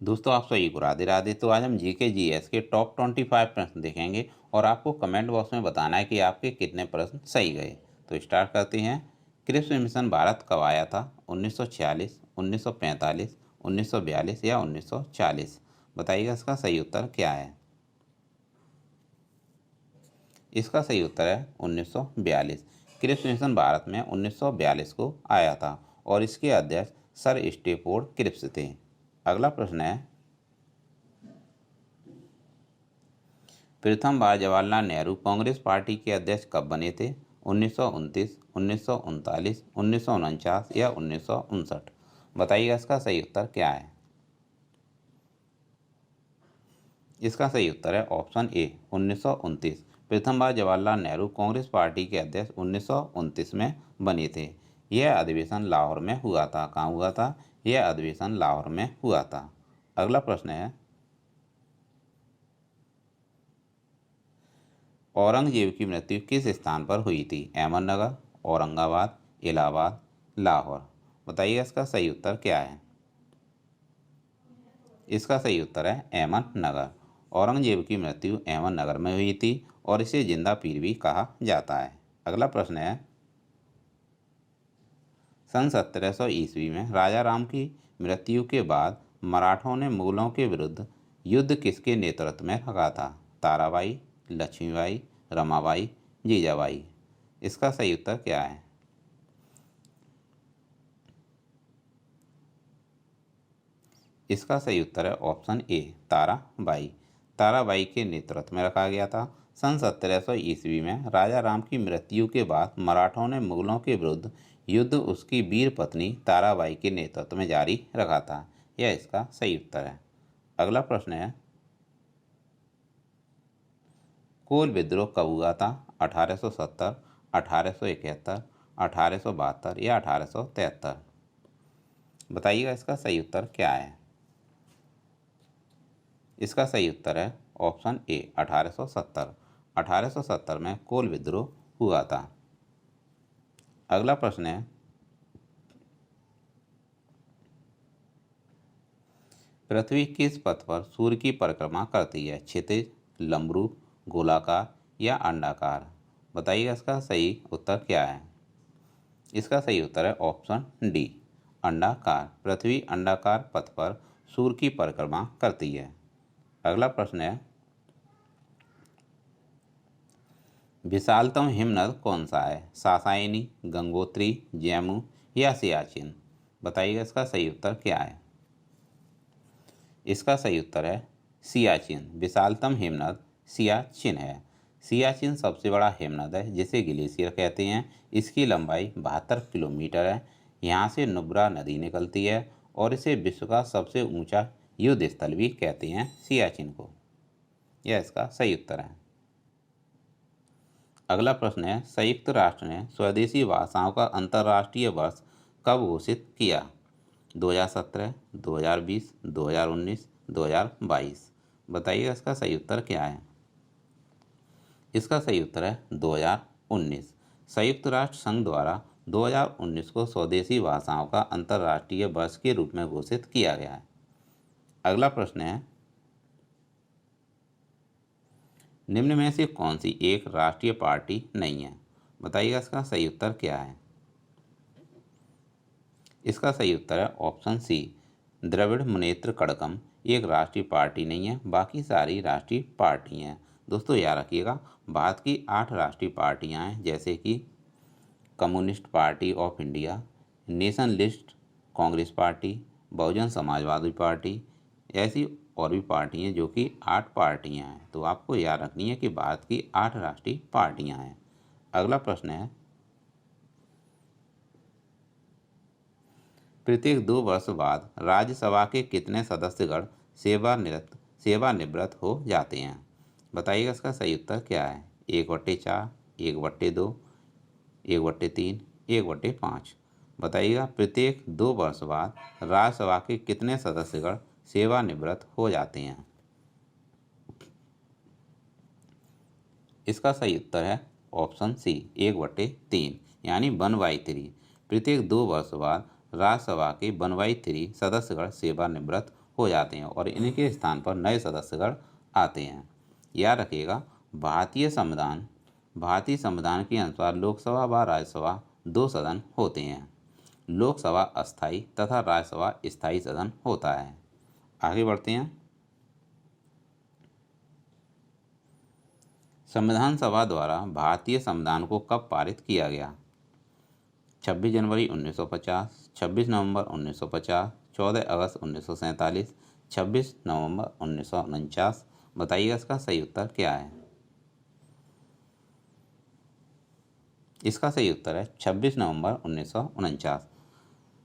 दोस्तों आप सभी को राधे राधे। तो आज हम जीके जीएस के टॉप 25 प्रश्न देखेंगे और आपको कमेंट बॉक्स में बताना है कि आपके कितने प्रश्न सही गए। तो स्टार्ट करते हैं। क्रिप्स मिशन भारत कब आया था? 1946, 1945, 1942 या 1940? बताइएगा इसका सही उत्तर क्या है। इसका सही उत्तर है 1942। क्रिप्स मिशन भारत में 1942 को आया था और इसके अध्यक्ष सर स्टेफोर्ड क्रिप्स थे। अगला प्रश्न है, प्रथम बार जवाहरलाल नेहरू कांग्रेस पार्टी के अध्यक्ष कब बने थे? 1929, 1939, 1949 या 1959? बताइएगा इसका सही उत्तर क्या है। इसका सही उत्तर है ऑप्शन ए 1929। प्रथम बार जवाहरलाल नेहरू कांग्रेस पार्टी के अध्यक्ष 1929 में बने थे। यह अधिवेशन लाहौर में हुआ था। कहाँ हुआ था? यह अधिवेशन लाहौर में हुआ था। अगला प्रश्न है, औरंगजेब की मृत्यु किस स्थान पर हुई थी? अहमदनगर, औरंगाबाद, इलाहाबाद, लाहौर? बताइए इसका सही उत्तर क्या है। इसका सही उत्तर है अहमदनगर। औरंगजेब की मृत्यु अहमदनगर में हुई थी और इसे जिंदा पीर भी कहा जाता है। अगला प्रश्न है, सन 1700 ईस्वी में राजा राम की मृत्यु के बाद मराठों ने मुगलों के विरुद्ध युद्ध किसके नेतृत्व में रखा था? ताराबाई, लक्ष्मीबाई, रमाबाई, जीजाबाई? इसका सही उत्तर क्या है। इसका सही उत्तर है ऑप्शन ए ताराबाई। ताराबाई के नेतृत्व में रखा गया था। सन 1700 ईस्वी में राजा राम की मृत्यु के बाद मराठों ने मुगलों के विरुद्ध युद्ध उसकी वीर पत्नी ताराबाई के नेतृत्व में जारी रखा था। यह इसका सही उत्तर है। अगला प्रश्न है, कोल विद्रोह कब हुआ था? 1870, 1871, 1872 या 1873? बताइएगा इसका सही उत्तर क्या है। इसका सही उत्तर है ऑप्शन ए 1870। 1870 में कोल विद्रोह हुआ था। अगला प्रश्न है, पृथ्वी किस पथ पर सूर्य की परिक्रमा करती है? क्षितिज, लंबरूप, गोलाकार या अंडाकार? बताइएगा इसका सही उत्तर क्या है। इसका सही उत्तर है ऑप्शन डी अंडाकार। पृथ्वी अंडाकार पथ पर सूर्य की परिक्रमा करती है। अगला प्रश्न है, विशालतम हिमनद कौन सा है? सासायनी, गंगोत्री, जैमू या सियाचिन? बताइएगा इसका सही उत्तर क्या है। इसका सही उत्तर है सियाचिन। विशालतम हिमनद सियाचिन है। सियाचिन सबसे बड़ा हिमनद है जिसे ग्लेशियर कहते हैं। इसकी लंबाई 72 किलोमीटर है। यहाँ से नुब्रा नदी निकलती है और इसे विश्व का सबसे ऊंचा युद्ध स्थल भी कहते हैं सियाचिन को। यह इसका सही उत्तर है। अगला प्रश्न है, संयुक्त राष्ट्र ने स्वदेशी भाषाओं का अंतर्राष्ट्रीय वर्ष कब घोषित किया? 2017, 2020, 2019, 2022? बताइए इसका सही उत्तर क्या है। इसका सही उत्तर है 2019। संयुक्त राष्ट्र संघ द्वारा 2019 को स्वदेशी भाषाओं का अंतर्राष्ट्रीय वर्ष के रूप में घोषित किया गया है। अगला प्रश्न है, निम्न में से कौन सी एक राष्ट्रीय पार्टी नहीं है? बताइएगा इसका सही उत्तर क्या है। इसका सही उत्तर है ऑप्शन सी द्रविड़ मुनेत्र कड़कम एक राष्ट्रीय पार्टी नहीं है। बाकी सारी राष्ट्रीय पार्टी हैं। दोस्तों याद रखिएगा, भारत की 8 राष्ट्रीय पार्टियां हैं, जैसे कि communist party of India, nationalist Congress party, Bahujan Samajwadi party, ऐसी और भी पार्टी हैं जो कि 8 पार्टियां हैं। तो आपको याद रखनी है कि भारत की 8 राष्ट्रीय पार्टियां हैं। अगला प्रश्न है, प्रत्येक 2 वर्ष बाद राज्यसभा के कितने सदस्यगण सेवानिवृत्त हो जाते हैं? बताइएगा इसका सही उत्तर क्या है। 1/4, 1/2, 1/3, 1/5? बताइएगा प्रत्येक 2 वर्ष बाद राज्यसभा के कितने सदस्यगण सेवानिवृत्त हो जाते हैं? इसका सही उत्तर है ऑप्शन सी 1/3 यानी 1/3। प्रत्येक 2 वर्ष बाद राज्यसभा के 1/3 सदस्यगण सेवानिवृत्त हो जाते हैं और इनके स्थान पर नए सदस्यगण आते हैं। याद रखिएगा, भारतीय संविधान के अनुसार लोकसभा व राज्यसभा दो सदन होते हैं। लोकसभा अस्थायी तथा राज्यसभा स्थायी सदन होता है। आगे बढ़ते हैं। संविधान सभा द्वारा भारतीय संविधान को कब पारित किया गया? 26 जनवरी 1950, 26 नवंबर 1950, 14 अगस्त 1947, 26 नवंबर 1949। बताइएगा इसका सही उत्तर क्या है। इसका सही उत्तर है 26 नवंबर 1949।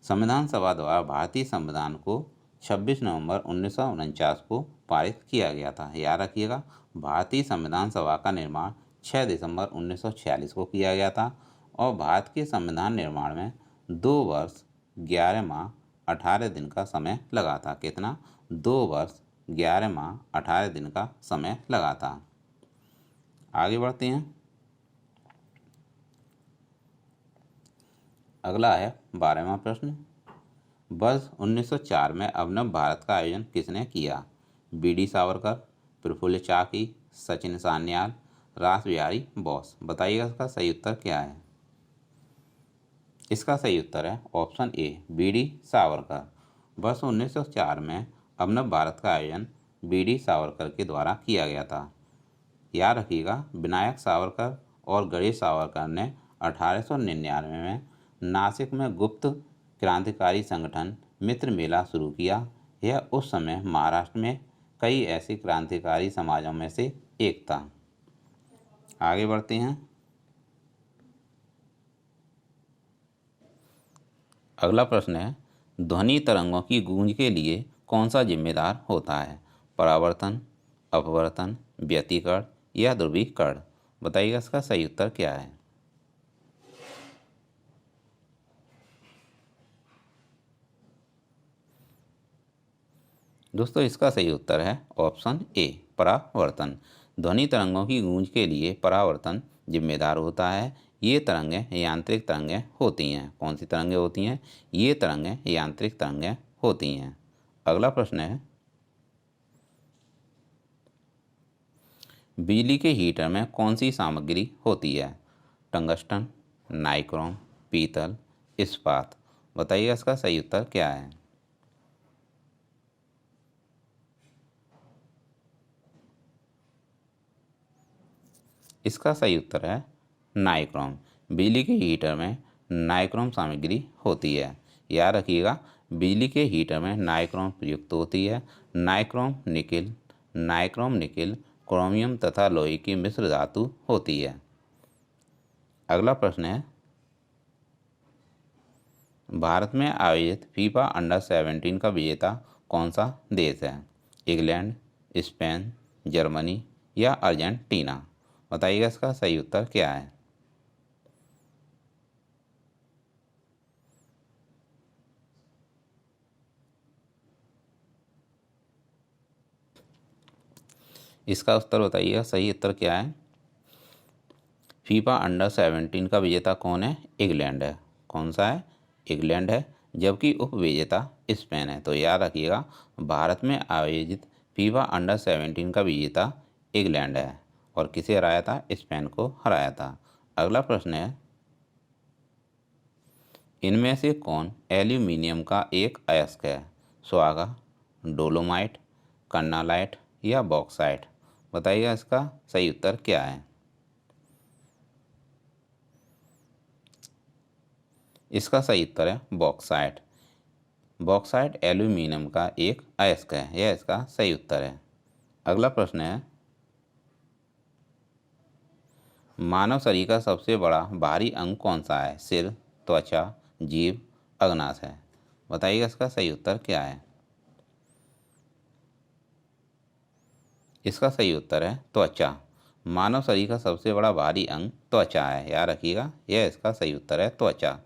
संविधान सभा द्वारा भारतीय संविधान को 26 नवंबर 1949 को पारित किया गया था। याद रखिएगा, भारतीय संविधान सभा का निर्माण 6 दिसंबर 1946 को किया गया था और भारत के संविधान निर्माण में 2 वर्ष 11 माह 18 दिन का समय लगा था। कितना? 2 वर्ष 11 माह 18 दिन का समय लगा था। आगे बढ़ते हैं। अगला है 12वां प्रश्न। वर्ष 1904 में अभिनव भारत का आयोजन किसने किया? बी.डी. सावरकर, प्रफुल्ल चाकी, सचिन सान्याल, रास बिहारी बोस। बताइएगा इसका सही उत्तर क्या है। इसका सही उत्तर है ऑप्शन ए, बी.डी. सावरकर। वर्ष 1904 में अभिनव भारत का आयोजन बी.डी. सावरकर के द्वारा किया गया था। याद रखिएगा, विनायक सावरकर और गणेश सावरकर ने 1899 में नासिक में गुप्त क्रांतिकारी संगठन मित्र मेला शुरू किया। यह उस समय महाराष्ट्र में कई ऐसे क्रांतिकारी समाजों में से एक था। आगे बढ़ते हैं। अगला प्रश्न है, ध्वनि तरंगों की गूंज के लिए कौन सा जिम्मेदार होता है? परावर्तन, अपवर्तन, व्यतिकरण या ध्रुवीकरण। बताइएगा इसका सही उत्तर क्या है। दोस्तों इसका सही उत्तर है ऑप्शन ए, परावर्तन। ध्वनि तरंगों की गूंज के लिए परावर्तन जिम्मेदार होता है। ये तरंगें यांत्रिक तरंगें होती हैं। कौन सी तरंगें होती हैं? ये तरंगें यांत्रिक तरंगें होती हैं। अगला प्रश्न है, बिजली के हीटर में कौन सी सामग्री होती है? टंगस्टन, नाइक्रोम, पीतल, इस्पात। बताइएगा इसका सही उत्तर क्या है। इसका सही उत्तर है नाइक्रोम। बिजली के हीटर में नाइक्रोम सामग्री होती है। याद रखिएगा, बिजली के हीटर में नाइक्रोम प्रयुक्त होती है। नाइक्रोम निकिल क्रोमियम तथा लोहे की मिश्र धातु होती है। अगला प्रश्न है, भारत में आयोजित फीफा अंडर 17 का विजेता कौन सा देश है? इंग्लैंड, स्पेन, जर्मनी या अर्जेंटीना। बताइएगा इसका सही उत्तर क्या है। इसका उत्तर बताइएगा, सही उत्तर क्या है। फीफा अंडर 17 का विजेता कौन है? इंग्लैंड है। कौन सा है? इंग्लैंड है। जबकि उप विजेता स्पेन है। तो याद रखिएगा, भारत में आयोजित फीफा अंडर 17 का विजेता इंग्लैंड है और किसे हराया था? स्पेन को हराया था। अगला प्रश्न है, इनमें से कौन एल्यूमिनियम का एक अयस्क है? स्वागा, डोलोमाइट, कर्नालाइट या बॉक्साइट। बताइएगा इसका सही उत्तर क्या है। इसका सही उत्तर है बॉक्साइट। बॉक्साइट एल्यूमिनियम का एक अयस्क है। यह इसका सही उत्तर है। अगला प्रश्न है, मानव शरीर का सबसे बड़ा बाहरी अंग कौन सा है? सिर, त्वचा, जीभ, अग्नाशय है। बताइएगा इसका सही उत्तर क्या है। इसका सही उत्तर है त्वचा। मानव शरीर का सबसे बड़ा बाहरी अंग त्वचा है। याद रखिएगा, यह इसका सही उत्तर है त्वचा।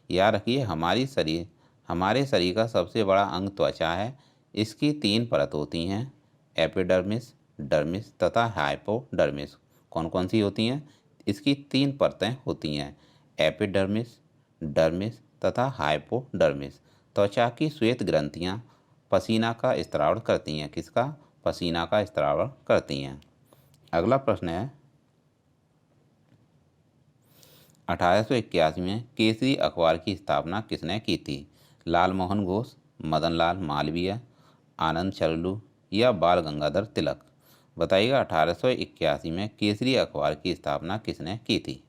याद रखिए, हमारे शरीर का सबसे बड़ा अंग त्वचा है। इसकी 3 परत होती हैं, एपिडर्मिस, डर्मिस तथा हाइपोडर्मिस। कौन कौन सी होती हैं? इसकी 3 परतें होती हैं, एपिडर्मिस, डर्मिस तथा हाइपोडर्मिस। त्वचा की श्वेत ग्रंथियाँ पसीना का स्त्राव करती हैं? किसका पसीना का स्त्राव करती हैं? अगला प्रश्न है 1881 में केसरी अखबार की स्थापना किसने की थी? लाल मोहन घोष, मदन लाल मालवीय, आनंद चरलू या बाल गंगाधर तिलक? बताइएगा 1881 में केसरी अखबार की स्थापना किसने की थी?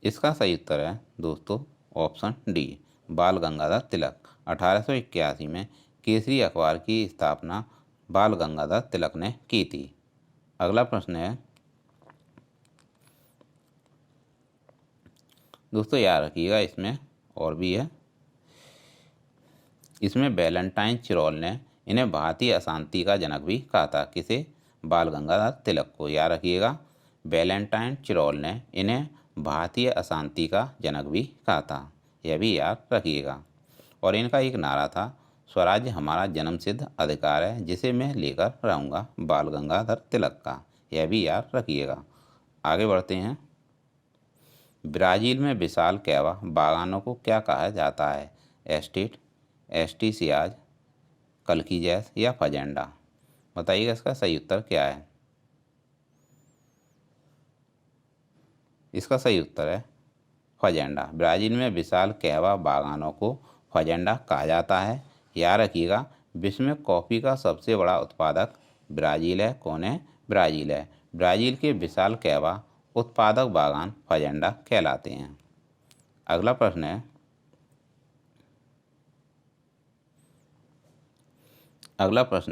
इसका सही उत्तर है दोस्तों ऑप्शन डी, बाल गंगाधर तिलक। 1881 में केसरी अखबार की स्थापना बाल गंगाधर तिलक ने की थी। अगला प्रश्न है दोस्तों, याद रखिएगा, इसमें और भी है। इसमें वैलेंटाइन चिरोल ने इन्हें भारतीय अशांति का जनक भी कहा था। किसे? बाल गंगाधर तिलक को। याद रखिएगा, वैलेंटाइन चिरोल ने इन्हें भारतीय अशांति का जनक भी कहा था, यह भी याद रखिएगा। और इनका एक नारा था, स्वराज्य हमारा जन्मसिद्ध अधिकार है जिसे मैं लेकर रहूँगा, बाल गंगाधर तिलक का। यह भी याद रखिएगा। आगे बढ़ते हैं। ब्राज़ील में विशाल कैवा बागानों को क्या कहा जाता है? एस्टेट, एस्टीसियाज, कल्कीजैस या फजेंडा? बताइएगा इसका सही उत्तर क्या है। इसका सही उत्तर है फजेंडा। ब्राज़ील में विशाल कहवा बागानों को फजेंडा कहा जाता है। याद रखिएगा, विश्व में कॉफ़ी का सबसे बड़ा उत्पादक ब्राज़ील है। कौन है? ब्राज़ील है। ब्राज़ील के विशाल कहवा उत्पादक बागान फजेंडा कहलाते हैं। अगला प्रश्न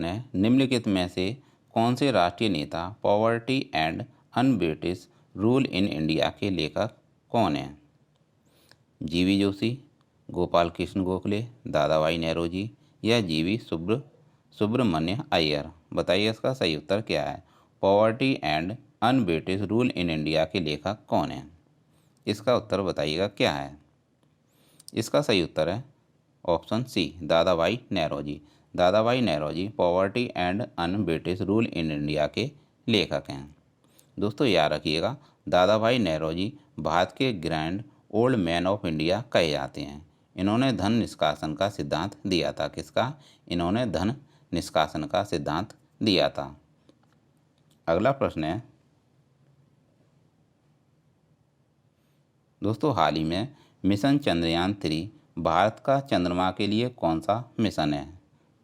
है निम्नलिखित में से कौन से राष्ट्रीय नेता poverty and unBritish rule in India के लेखक कौन हैं? जीवी जोशी, गोपाल कृष्ण गोखले, दादा भाई नेहरूजी या जीवी सुब्रमण्य अय्यर? बताइए इसका सही उत्तर क्या है। Poverty and unBritish rule in India के लेखक कौन हैं? इसका उत्तर बताइएगा क्या है। इसका सही उत्तर है ऑप्शन सी, दादा भाई Naoroji. Dadabhai Naoroji poverty and unBritish rule in India के लेखक हैं। दोस्तों याद रखिएगा, दादा भाई नेहरूजी भारत के grand old man of India कहे जाते हैं। इन्होंने धन निष्कासन का सिद्धांत दिया था। किसका? इन्होंने धन निष्कासन का सिद्धांत दिया था। अगला प्रश्न है दोस्तों, हाल ही में मिशन चंद्रयान 3 भारत का चंद्रमा के लिए कौन सा मिशन है?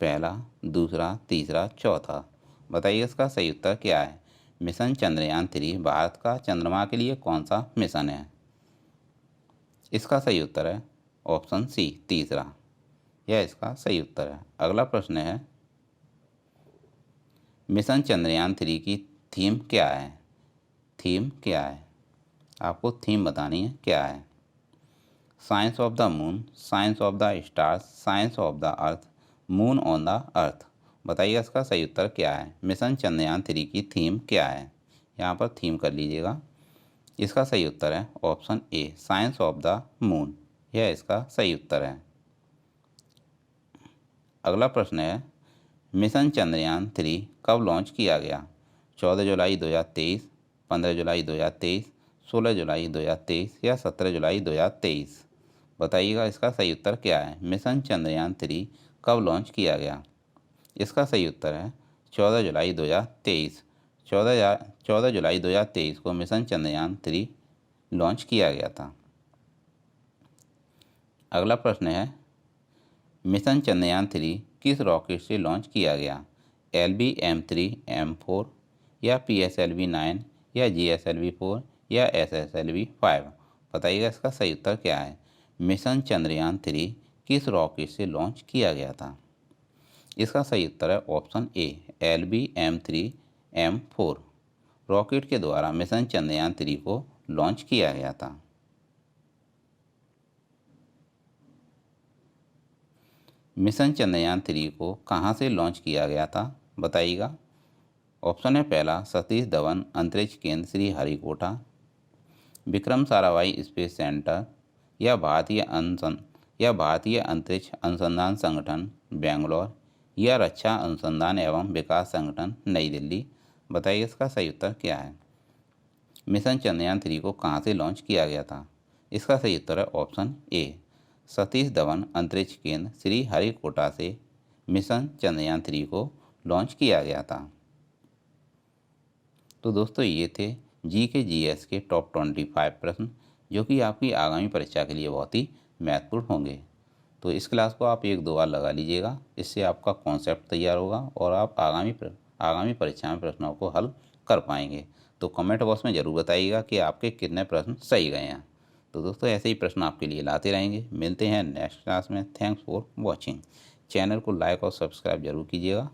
पहला, दूसरा, तीसरा, चौथा? बताइए इसका सही उत्तर क्या है। मिशन चंद्रयान 3 भारत का चंद्रमा के लिए कौन सा मिशन है? इसका सही उत्तर है ऑप्शन सी, तीसरा। यह इसका सही उत्तर है। अगला प्रश्न है मिशन चंद्रयान 3 की थीम क्या है? थीम क्या है? आपको थीम बतानी है क्या है। Science of the moon, science of the stars, science of the earth, moon on the earth? बताइए इसका सही उत्तर क्या है। मिशन चंद्रयान 3 की थीम क्या है? यहाँ पर थीम कर लीजिएगा। इसका सही उत्तर है option A, science of the moon. यह इसका सही उत्तर है। अगला प्रश्न है मिशन चंद्रयान 3 कब लॉन्च किया गया? 14 जुलाई 2023, 15 जुलाई 2023, 16 जुलाई 2023 या 17 जुलाई 2023? बताइएगा इसका सही उत्तर क्या है। मिशन चंद्रयान 3 कब लॉन्च किया गया? इसका सही उत्तर है 14 जुलाई 2023। 14 जुलाई 2023 को मिशन चंद्रयान 3 लॉन्च किया गया था। अगला प्रश्न है मिशन चंद्रयान 3 किस रॉकेट से लॉन्च किया गया? LV-M3 M4 या PSLV-9 या GSLV-4 या SSLV-5? बताइएगा इसका सही उत्तर क्या है। मिशन चंद्रयान 3 किस रॉकेट से लॉन्च किया गया था? इसका सही उत्तर है option A, LV-M3 M4 rocket के द्वारा मिशन चंद्रयान 3 को लॉन्च किया गया था। मिशन चंद्रयान 3 को कहाँ से लॉन्च किया गया था? बताइएगा। ऑप्शन है पहला, सतीश धवन अंतरिक्ष केंद्र श्रीहरिकोटा, विक्रम साराभाई स्पेस सेंटर या भारतीय अंतरिक्ष अनुसंधान संगठन बेंगलोर या रक्षा अनुसंधान एवं विकास संगठन नई दिल्ली? बताइए इसका सही उत्तर क्या है। मिशन चंद्रयान 3 को कहाँ से लॉन्च किया गया था। इसका सही उत्तर है ऑप्शन ए, सतीश धवन अंतरिक्ष केंद्र श्रीहरिकोटा से मिशन चंद्रयान 3 को लॉन्च किया गया था। तो दोस्तों ये थे GK/GS के टॉप 25 प्रश्न, जो कि आपकी आगामी परीक्षा के लिए बहुत ही महत्वपूर्ण होंगे। तो इस क्लास को आप 1-2 बार लगा लीजिएगा, इससे आपका कॉन्सेप्ट तैयार होगा और आप आगामी परीक्षा में प्रश्नों को हल कर पाएंगे। तो कमेंट बॉक्स में ज़रूर बताइएगा कि आपके कितने प्रश्न सही गए हैं। तो दोस्तों ऐसे ही प्रश्न आपके लिए लाते रहेंगे। मिलते हैं नेक्स्ट क्लास में। Thanks for watching. चैनल को लाइक और सब्सक्राइब जरूर कीजिएगा।